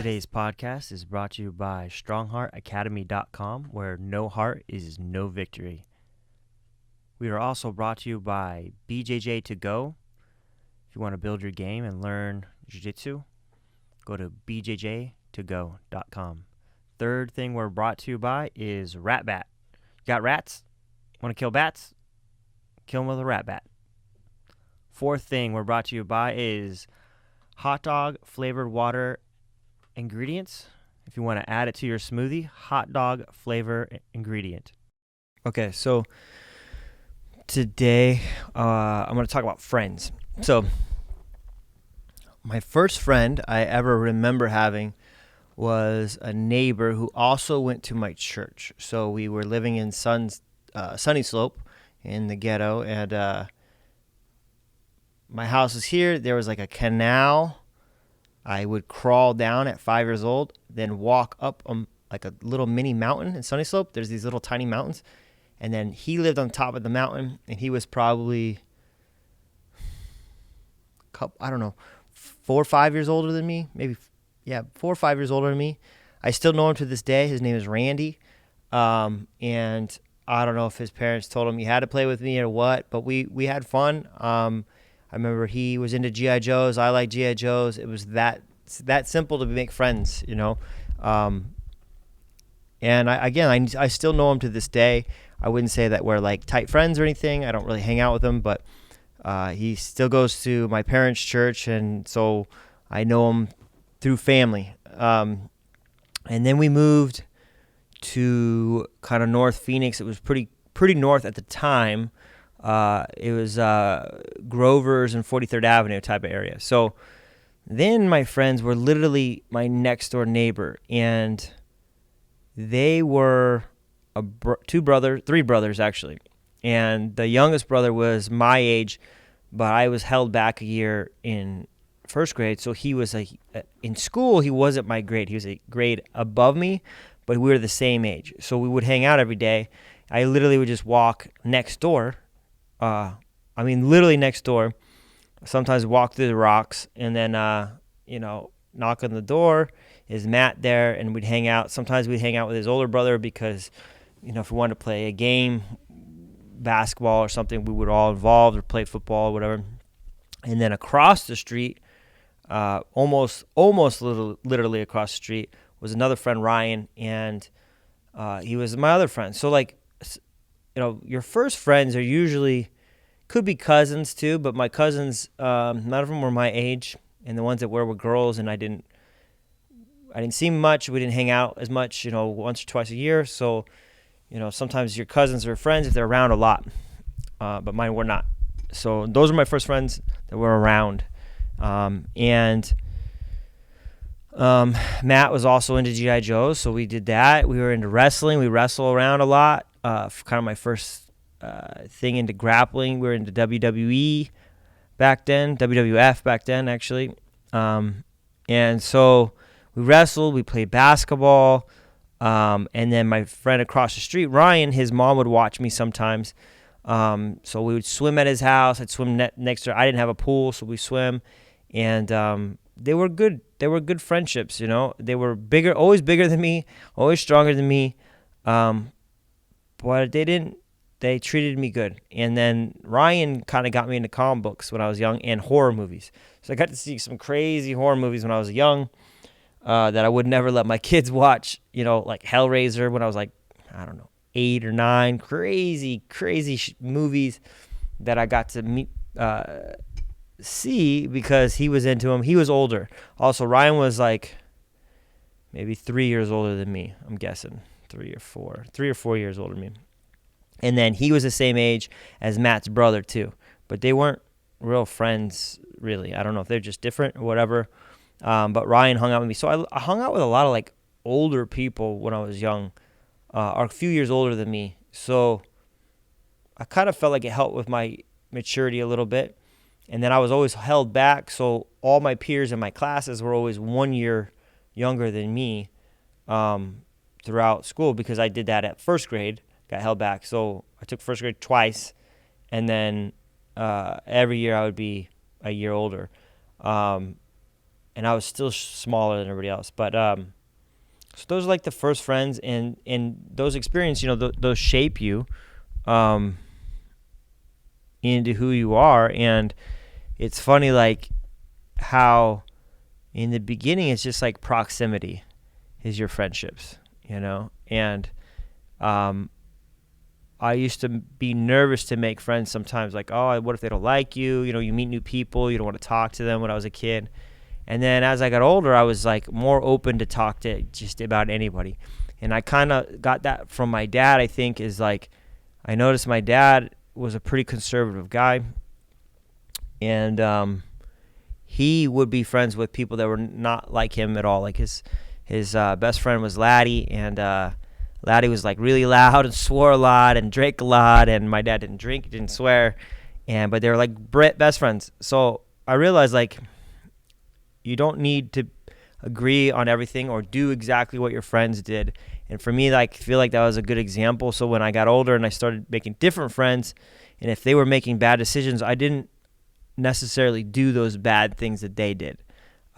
Today's podcast is brought to you by StrongHeartAcademy.com, where no heart is no victory. We are also brought to you by BJJ To Go. If you want to build your game and learn jiu-jitsu, go to bjjtogo.com. Third thing we're brought to you by is Rat Bat. Got rats? Want to kill bats? Kill them with a rat bat. Fourth thing we're brought to you by is hot dog flavored water ingredients. If you want to add it to your smoothie, hot dog flavor ingredient. Okay, so today I'm going to talk about friends. So my first friend I ever remember having was a neighbor who also went to my church. So we were living in Sunny Slope in the ghetto, and my house was here. There was like a canal. I would crawl down at 5 years old, then walk up like a little mini mountain in Sunny Slope. There's these little tiny mountains. And then he lived on top of the mountain, and he was probably, 4 or 5 years older than me. 4 or 5 years older than me. I still know him to this day. His name is Randy. And I don't know if his parents told him he had to play with me or what, but we had fun. I remember he was into G.I. Joes. I like G.I. Joes. It was that simple to make friends, you know. And I still know him to this day. I wouldn't say that we're like tight friends or anything. I don't really hang out with him, but he still goes to my parents' church, and so I know him through family. And then we moved to kind of North Phoenix. It was pretty north at the time. It was Grover's and 43rd Avenue type of area. So then my friends were literally my next door neighbor, and they were three brothers actually. And the youngest brother was my age, but I was held back a year in first grade. So he was in school, he wasn't my grade. He was a grade above me, but we were the same age. So we would hang out every day. I literally would just walk next door. Literally next door. Sometimes walk through the rocks, and then, knock on the door. Is Matt there? And we'd hang out. Sometimes we'd hang out with his older brother because, if we wanted to play a game, basketball or something, we would all involved or play football or whatever. And then across the street, almost literally across the street, was another friend, Ryan, and he was my other friend. So your first friends are usually, could be cousins too, but my cousins, none of them were my age, and the ones that were girls, and I didn't see much. We didn't hang out as much, once or twice a year. So, sometimes your cousins are friends if they're around a lot, but mine were not. So those are my first friends that were around. Matt was also into G.I. Joe, so we did that. We were into wrestling. We wrestle around a lot. Kind of my first thing into grappling. We were into WWE back then, WWF back then, actually. And so we wrestled. We played basketball. And then my friend across the street, Ryan, his mom would watch me sometimes. So we would swim at his house. I'd swim next to her. I didn't have a pool, so we swim. And they were good. They were good friendships, They were bigger, always bigger than me, always stronger than me. But they treated me good. And then Ryan kind of got me into comic books when I was young and horror movies. So I got to see some crazy horror movies when I was young that I would never let my kids watch, like Hellraiser when I was 8 or 9. Crazy movies that I got to see because he was into them. He was older. Also, Ryan was maybe 3 years older than me, I'm guessing. 3 or 4 years older than me. And then he was the same age as Matt's brother too. But they weren't real friends, really. I don't know if they're just different or whatever. But Ryan hung out with me. So I hung out with a lot of older people when I was young, or a few years older than me. So I kind of felt like it helped with my maturity a little bit. And then I was always held back. So all my peers in my classes were always 1 year younger than me throughout school because I did that at first grade, got held back. So I took first grade twice. And then every year I would be a year older. and I was still smaller than everybody else. But so those are like the first friends, and those experiences, those shape you into who you are. And it's funny, like how in the beginning it's just like proximity is your friendships, and I used to be nervous to make friends sometimes, like, oh, what if they don't like you? You meet new people, you don't want to talk to them when I was a kid. And then as I got older, I was like more open to talk to just about anybody. And I kind of got that from my dad, I think, is like, I noticed my dad was a pretty conservative guy. And he would be friends with people that were not like him at all. Like his best friend was Laddie, and Laddie was like really loud and swore a lot and drank a lot. And my dad didn't drink, didn't swear, but they were like best friends. So I realized, like, you don't need to agree on everything or do exactly what your friends did. And for me, like, I feel like that was a good example. So when I got older and I started making different friends, and if they were making bad decisions, I didn't necessarily do those bad things that they did.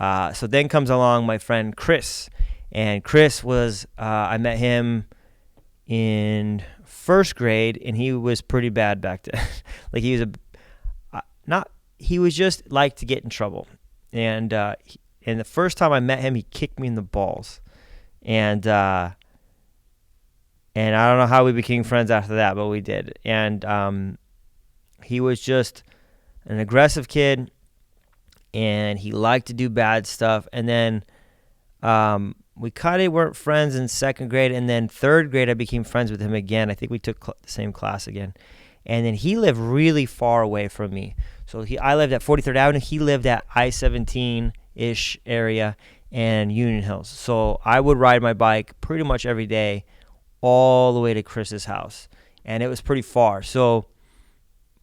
So then comes along my friend Chris. And Chris was, I met him in first grade, and he was pretty bad back then. Like, he was he was just like to get in trouble. And the first time I met him, he kicked me in the balls. And I don't know how we became friends after that, but we did. And he was just an aggressive kid, and he liked to do bad stuff. And then we kind of weren't friends in second grade, and then third grade I became friends with him again. I think we took the same class again. And then he lived really far away from me. So I lived at 43rd Avenue. He lived at I-17-ish area and Union Hills. So I would ride my bike pretty much every day all the way to Chris's house. And it was pretty far.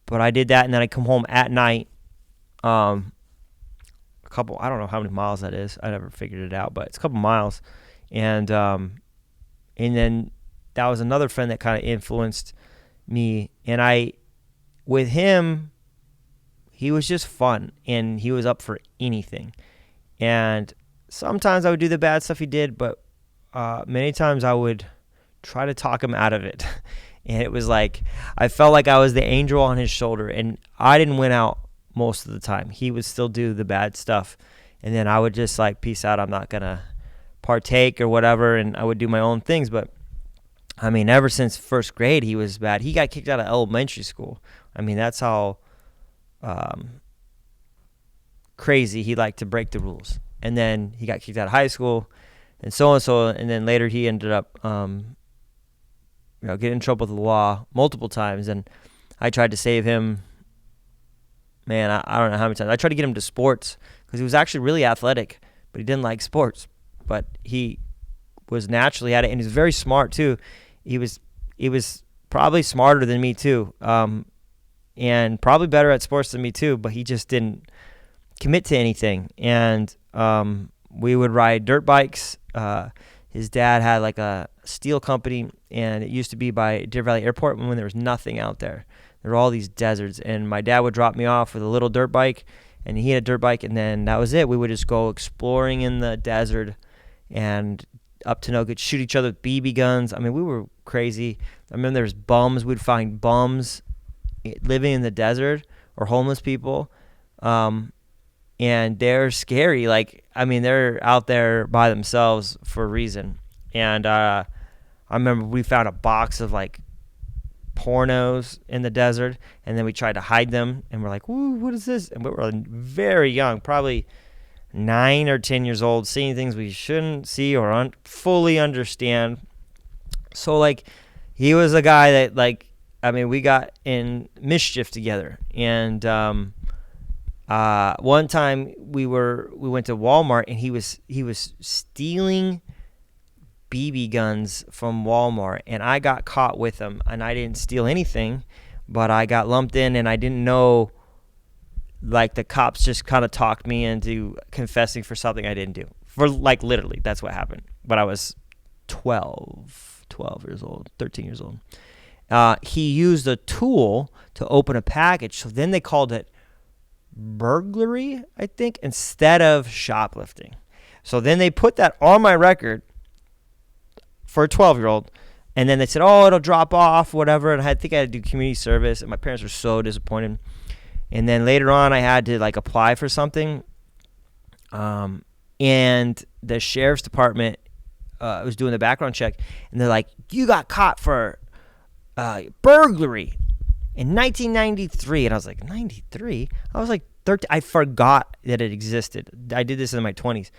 But I did that, and then I come home at night. I don't know how many miles that is. I never figured it out, but it's a couple miles. And then that was another friend that kind of influenced me. And with him, he was just fun, and he was up for anything. And sometimes I would do the bad stuff he did, but many times I would try to talk him out of it. And it was like, I felt like I was the angel on his shoulder, and I didn't win out most of the time. He would still do the bad stuff. And then I would just like, peace out, I'm not going to partake or whatever, and I would do my own things. But I mean, ever since first grade, he was bad. He got kicked out of elementary school. I mean, that's how crazy he liked to break the rules. And then he got kicked out of high school, and so and so. And then later he ended up, getting in trouble with the law multiple times. And I tried to save him. Man, I don't know how many times. I tried to get him to sports because he was actually really athletic, but he didn't like sports. But he was naturally at it, and he was very smart too. He was probably smarter than me too, and probably better at sports than me too. But he just didn't commit to anything. And we would ride dirt bikes. His dad had like a steel company, and it used to be by Deer Valley Airport when there was nothing out there. There were all these deserts, and my dad would drop me off with a little dirt bike, and he had a dirt bike, and then that was it. We would just go exploring in the desert and up to no good, shoot each other with BB guns. I mean, we were crazy. I remember there was bums. We'd find bums living in the desert, or homeless people, and they're scary. Like, I mean, they're out there by themselves for a reason. And I remember we found a box of like pornos in the desert, and then we tried to hide them, and we're like, "Woo, what is this?" And we were very young, probably 9 or 10 years old, seeing things we shouldn't see or fully understand. So like, he was a guy that, like, I mean, we got in mischief together. And one time we went to Walmart, and he was stealing BB guns from Walmart, and I got caught with them. And I didn't steal anything, but I got lumped in, and I didn't know. Like, the cops just kind of talked me into confessing for something I didn't do. For like, literally, that's what happened. But I was 12 years old, 13 years old. He used a tool to open a package. So then they called it burglary, I think, instead of shoplifting. So then they put that on my record for a 12-year-old. And then they said, oh, it'll drop off, whatever. And I think I had to do community service. And my parents were so disappointed. And then later on, I had to like apply for something. And the sheriff's department was doing the background check. And they're like, you got caught for burglary in 1993. And I was like, 93? I was like 13. I forgot that it existed. I did this in my 20s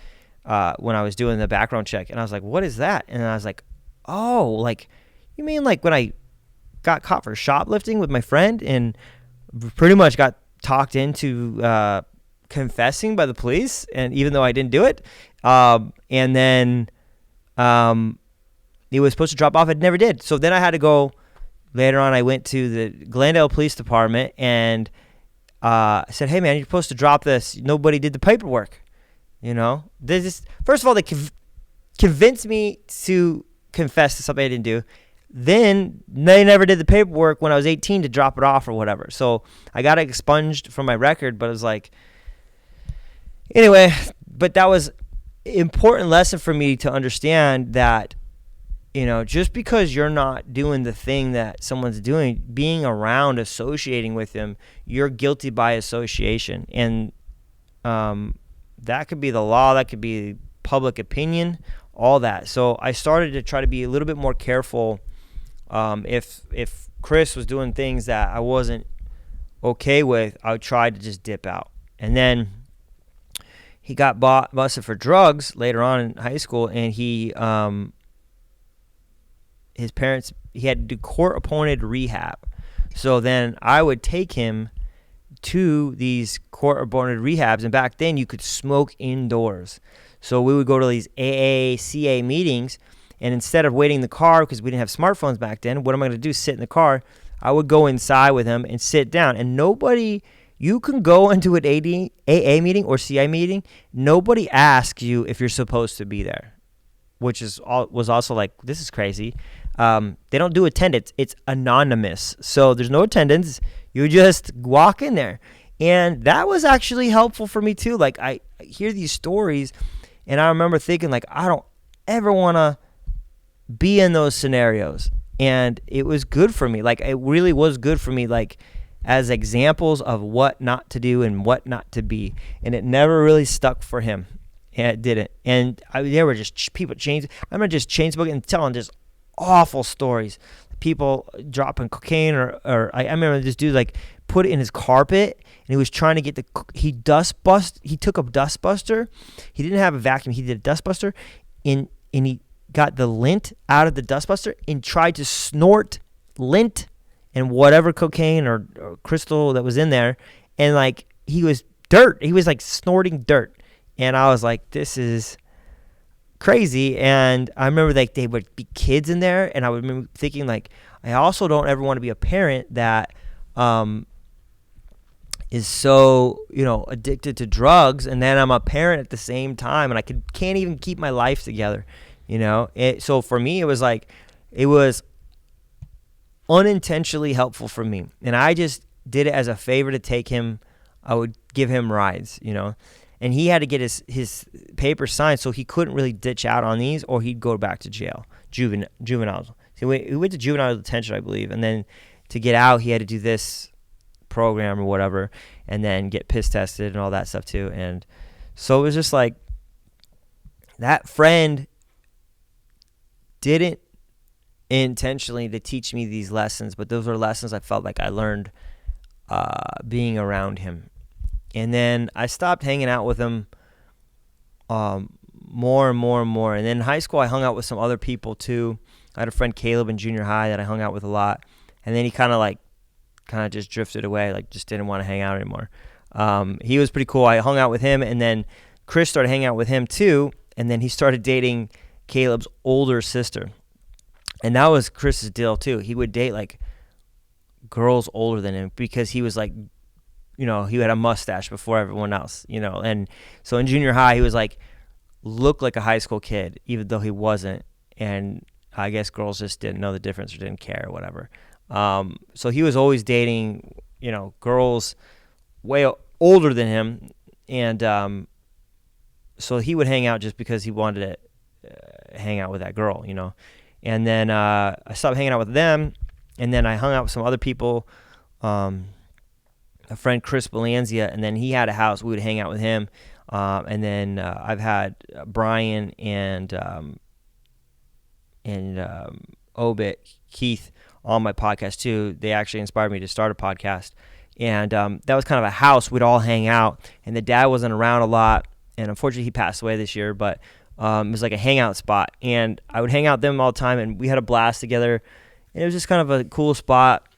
when I was doing the background check. And I was like, what is that? And I was like, oh, like, you mean like when I got caught for shoplifting with my friend and pretty much got talked into confessing by the police, and even though I didn't do it, and then it was supposed to drop off, it never did. So then I had to go. Later on, I went to the Glendale Police Department and I said, hey man, you're supposed to drop this. Nobody did the paperwork. You know, first of all, they convinced me to confess to something I didn't do. Then they never did the paperwork when I was 18 to drop it off or whatever. So I got it expunged from my record, but it was like, anyway, but that was an important lesson for me to understand that, you know, just because you're not doing the thing that someone's doing, being around, associating with them, you're guilty by association. And that could be the law, that could be public opinion, all that. So I started to try to be a little bit more careful. If Chris was doing things that I wasn't okay with, I would try to just dip out. And then he got busted for drugs later on in high school, and his parents, he had to do court-appointed rehab. So then I would take him to these court-appointed rehabs, and back then you could smoke indoors. So we would go to these AACA meetings, and instead of waiting in the car, because we didn't have smartphones back then, what am I going to do, sit in the car? I would go inside with him and sit down. And nobody, you can go into an AA meeting or CI meeting, nobody asks you if you're supposed to be there, which was also like, this is crazy. They don't do attendance. It's anonymous. So there's no attendance. You just walk in there. And that was actually helpful for me too. Like I hear these stories and I remember thinking like, I don't ever want to be in those scenarios. And it was good for me. Like it really was good for me, like as examples of what not to do and what not to be. And it never really stuck for him. Yeah, it didn't. And there were just people chain smoking and telling just awful stories. People dropping cocaine or I remember this dude like put it in his carpet and he was trying to get he took a dust buster. He didn't have a vacuum. He did a dust buster and he got the lint out of the dust buster and tried to snort lint and whatever cocaine or crystal that was in there. And like he was like snorting dirt. And I was like, this is crazy. And I remember like they would be kids in there. And I would remember thinking like, I also don't ever want to be a parent that is so, addicted to drugs. And then I'm a parent at the same time. And I can't even keep my life together, So for me, it was like, it was unintentionally helpful for me. And I just did it as a favor to take him. I would give him rides, And he had to get his papers signed, so he couldn't really ditch out on these, or he'd go back to jail, juveniles. So he went to juvenile detention, I believe, and then to get out, he had to do this program or whatever, and then get piss tested and all that stuff too. And so it was just like that friend didn't intentionally to teach me these lessons, but those were lessons I felt like I learned being around him. And then I stopped hanging out with him more and more and more. And then in high school, I hung out with some other people too. I had a friend, Caleb, in junior high that I hung out with a lot. And then he kind of just drifted away, like just didn't want to hang out anymore. He was pretty cool. I hung out with him, and then Chris started hanging out with him too. And then he started dating Caleb's older sister. And that was Chris's deal too. He would date like girls older than him because he was like, he had a mustache before everyone else, and so in junior high, he was like, looked like a high school kid, even though he wasn't. And I guess girls just didn't know the difference or didn't care or whatever. So he was always dating, girls way older than him, and so he would hang out just because he wanted to hang out with that girl, you know. And then I stopped hanging out with them, and then I hung out with some other people, a friend Chris Belanzia, and then he had a house. We would hang out with him, and then I've had Brian and Obit Keith on my podcast too. They actually inspired me to start a podcast, and that was kind of a house we'd all hang out. And the dad wasn't around a lot, and unfortunately he passed away this year, but it was like a hangout spot, and I would hang out with them all the time, and we had a blast together. And it was just kind of a cool spot.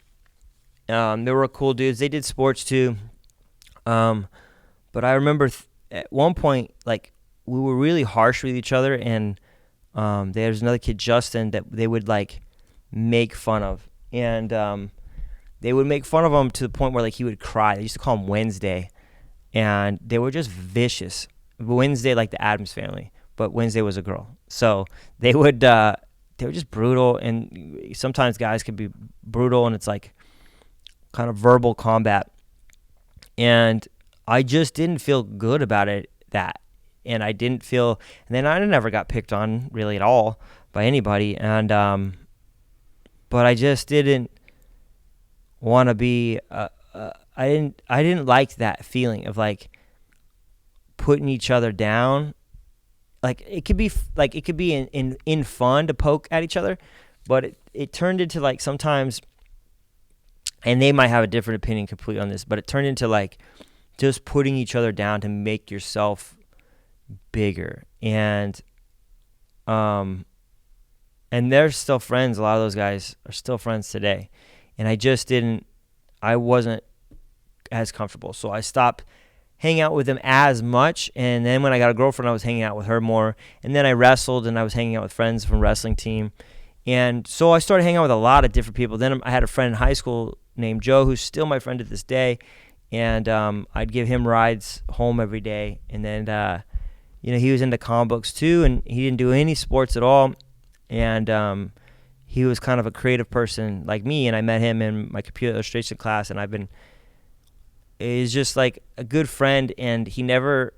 They were cool dudes. They did sports too, but I remember at one point, like, we were really harsh with each other, and there was another kid, Justin, that they would like make fun of, and they would make fun of him to the point where like he would cry. They used to call him Wednesday, and they were just vicious. Wednesday, like the Addams Family, but Wednesday was a girl. So they were just brutal, and sometimes guys can be brutal, and it's like kind of verbal combat. And I just didn't feel good about and I didn't feel, and then I never got picked on really at all by anybody, and but I just didn't want to be. I didn't like that feeling of like putting each other down. Like it could be in fun to poke at each other, but it turned into like sometimes, and they might have a different opinion completely on this, but it turned into like just putting each other down to make yourself bigger. And they're still friends. A lot of those guys are still friends today. And I wasn't as comfortable. So I stopped hanging out with them as much. And then when I got a girlfriend, I was hanging out with her more. And then I wrestled, and I was hanging out with friends from wrestling team. And so I started hanging out with a lot of different people. Then I had a friend in high school named Joe, who's still my friend to this day. And I'd give him rides home every day. And then, he was into comic books too, and he didn't do any sports at all. And he was kind of a creative person like me, and I met him in my computer illustration class, and he's just like a good friend, and he never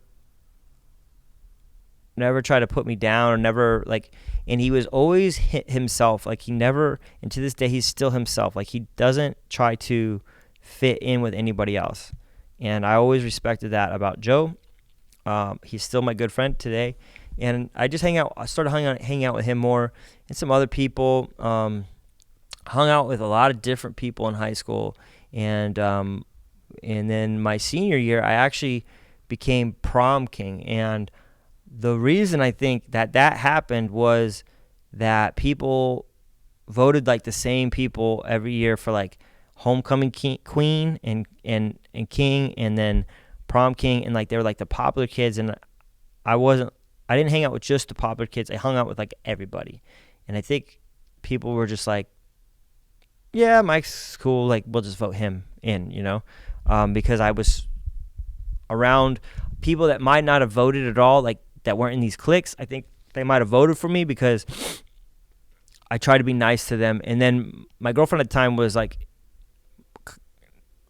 tried to put me down, or never like, and he was always himself. Like he never, and to this day, he's still himself. Like he doesn't try to fit in with anybody else. And I always respected that about Joe. He's still my good friend today. And I just started hanging out with him more, and some other people. Hung out with a lot of different people in high school. And then my senior year, I actually became prom king. And the reason I think that happened was that people voted like the same people every year for like homecoming queen and king, and then prom king, and like they were like the popular kids. And I didn't hang out with just the popular kids. I hung out with like everybody. And I think people were just like, yeah, Mike's cool, like we'll just vote him in, because I was around people that might not have voted at all, like that weren't in these cliques. I think they might have voted for me because I tried to be nice to them. And then my girlfriend at the time was like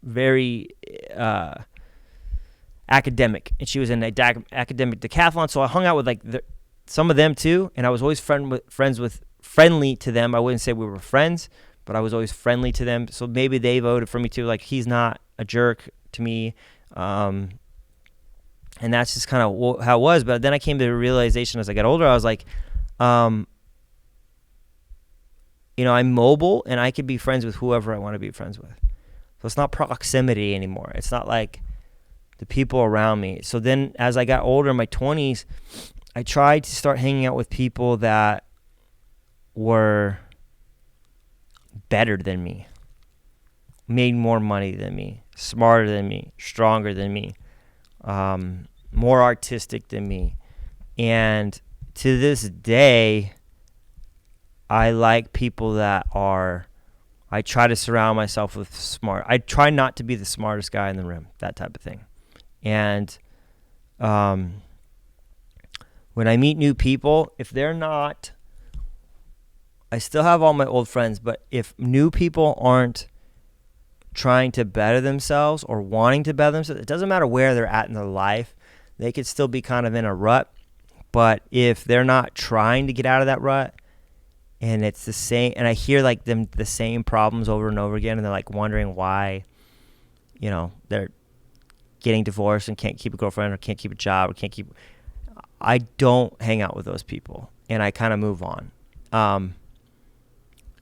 very academic, and she was in academic decathlon, so I hung out with like some of them too, and I was always friendly to them. I wouldn't say we were friends, but I was always friendly to them, so maybe they voted for me too. Like he's not a jerk to me, and that's just kind of how it was. But then I came to the realization as I got older, I was like, I'm mobile, and I could be friends with whoever I want to be friends with. So it's not proximity anymore. It's not like the people around me. So then as I got older in my 20s, I tried to start hanging out with people that were better than me, made more money than me, smarter than me, stronger than me, more artistic than me. And to this day, I like people that I try to surround myself with smart. I try not to be the smartest guy in the room, that type of thing. And when I meet new people, if they're not, I still have all my old friends, but if new people aren't trying to better themselves or wanting to better themselves. It doesn't matter where they're at in their life. They could still be kind of in a rut. But if they're not trying to get out of that rut, and it's the same, and I hear like the same problems over and over again, and they're like wondering why, they're getting divorced and can't keep a girlfriend or can't keep a job or can't keep. I don't hang out with those people, and I kind of move on.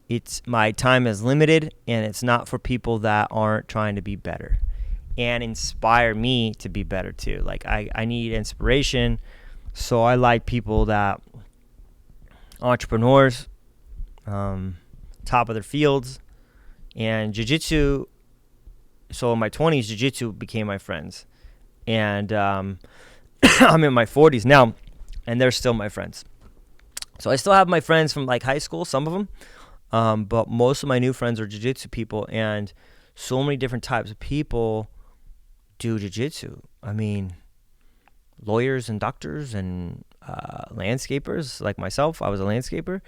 It's my time is limited, and it's not for people that aren't trying to be better and inspire me to be better too. Like I need inspiration. So I like people that entrepreneurs, top of their fields, and jiu-jitsu. So in my 20s, jiu-jitsu became my friends, and I'm in my 40s now, and they're still my friends. So I still have my friends from like high school, some of them, but most of my new friends are jiu-jitsu people, and so many different types of people do jiu-jitsu. I mean, lawyers and doctors and landscapers like myself. I was a landscaper.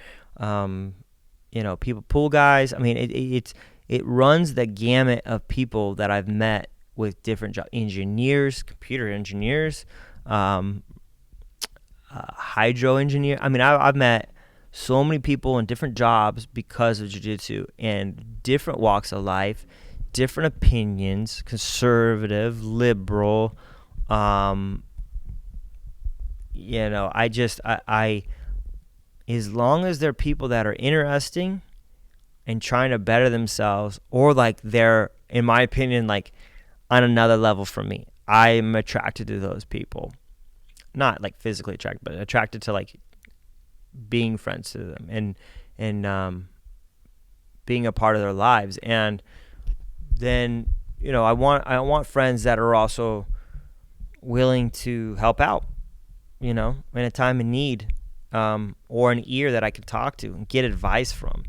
People, pool guys. I mean, it runs the gamut of people that I've met with different jobs. Engineers, computer engineers, hydro engineer. I mean, I've met so many people in different jobs because of jiu-jitsu, and different walks of life, different opinions, conservative, liberal. I as long as they're people that are interesting and trying to better themselves, or like they're, in my opinion, like on another level from me, I'm attracted to those people. Not like physically attracted, but attracted to like being friends to them and being a part of their lives. And then, I want friends that are also willing to help out, in a time of need, or an ear that I could talk to and get advice from,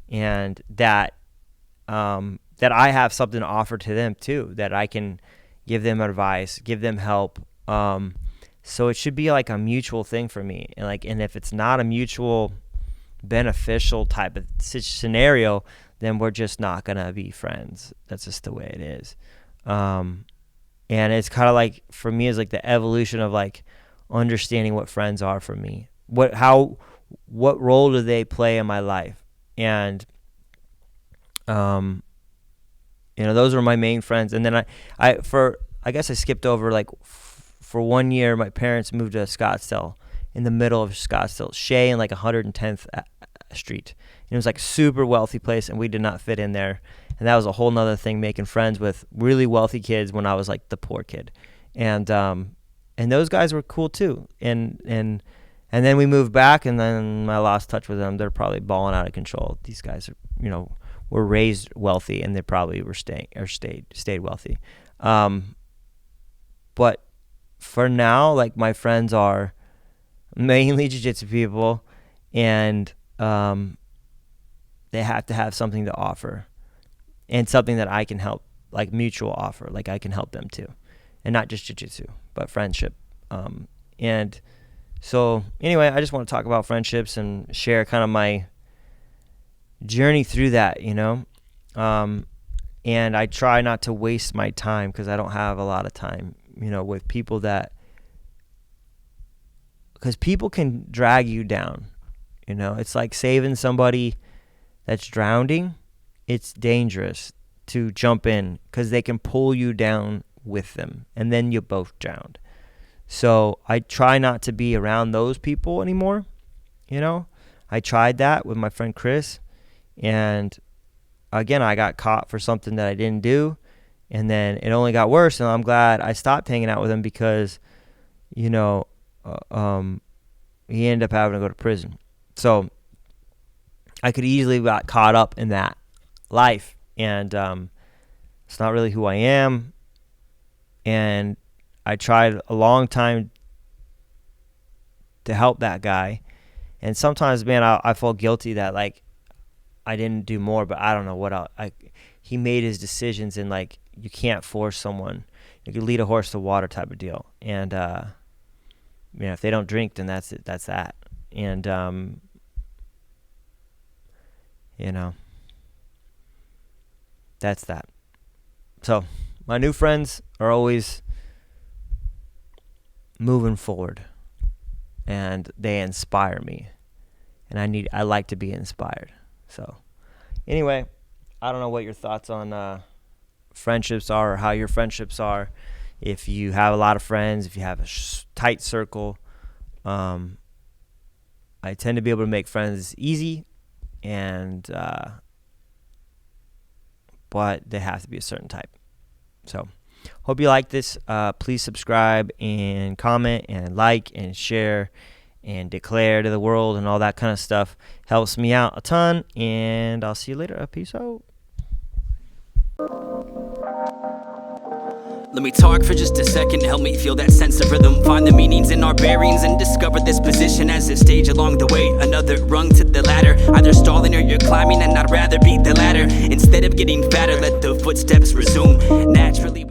and that I have something to offer to them too, that I can give them advice, give them help. So it should be like a mutual thing for me. And if it's not a mutual beneficial type of scenario, then we're just not going to be friends. That's just the way it is. And it's kind of like, for me, is like the evolution of like understanding what friends are for me. What role do they play in my life? And those are my main friends. And then I guess I skipped over, like, for 1 year, my parents moved to Scottsdale, in the middle of Scottsdale, Shea and like 110th Street. And it was like super wealthy place, and we did not fit in there. And that was a whole nother thing, making friends with really wealthy kids when I was like the poor kid. And those guys were cool too. And then we moved back, and then I lost touch with them. They're probably balling out of control. These guys are, were raised wealthy, and they probably were stayed wealthy. But for now, like, my friends are mainly jiu-jitsu people, and they have to have something to offer, and something that I can help, like mutual offer, like I can help them too, and not just jiu-jitsu, but friendship. And so anyway, I just want to talk about friendships and share kind of my journey through that, and I try not to waste my time, because I don't have a lot of time, with people because people can drag you down. It's like saving somebody that's drowning. It's dangerous to jump in, because they can pull you down with them, and then you both drowned. So I try not to be around those people anymore. I tried that with my friend Chris, and again, I got caught for something that I didn't do, and then it only got worse. And I'm glad I stopped hanging out with him, because he ended up having to go to prison. So I could easily got caught up in that life, and it's not really who I am. And I tried a long time to help that guy, and sometimes, man, I feel guilty that, like, I didn't do more, but I don't know what else. He made his decisions, and like, you can't force someone. You can lead a horse to water type of deal. And if they don't drink, then that's it. That's that. And that's that. So my new friends are always moving forward, and they inspire me, and I like to be inspired. So anyway, I don't know what your thoughts on friendships are, or how your friendships are. If you have a lot of friends, if you have a tight circle, I tend to be able to make friends easy, and but they have to be a certain type. So hope you like this. Please subscribe and comment and like and share and declare to the world and all that kind of stuff. Helps me out a ton, and I'll see you later. Peace out. Let me talk for just a second, help me feel that sense of rhythm. Find the meanings in our bearings and discover this position as a stage along the way. Another rung to the ladder, either stalling or you're climbing, and I'd rather be the latter. Instead of getting fatter, let the footsteps resume naturally.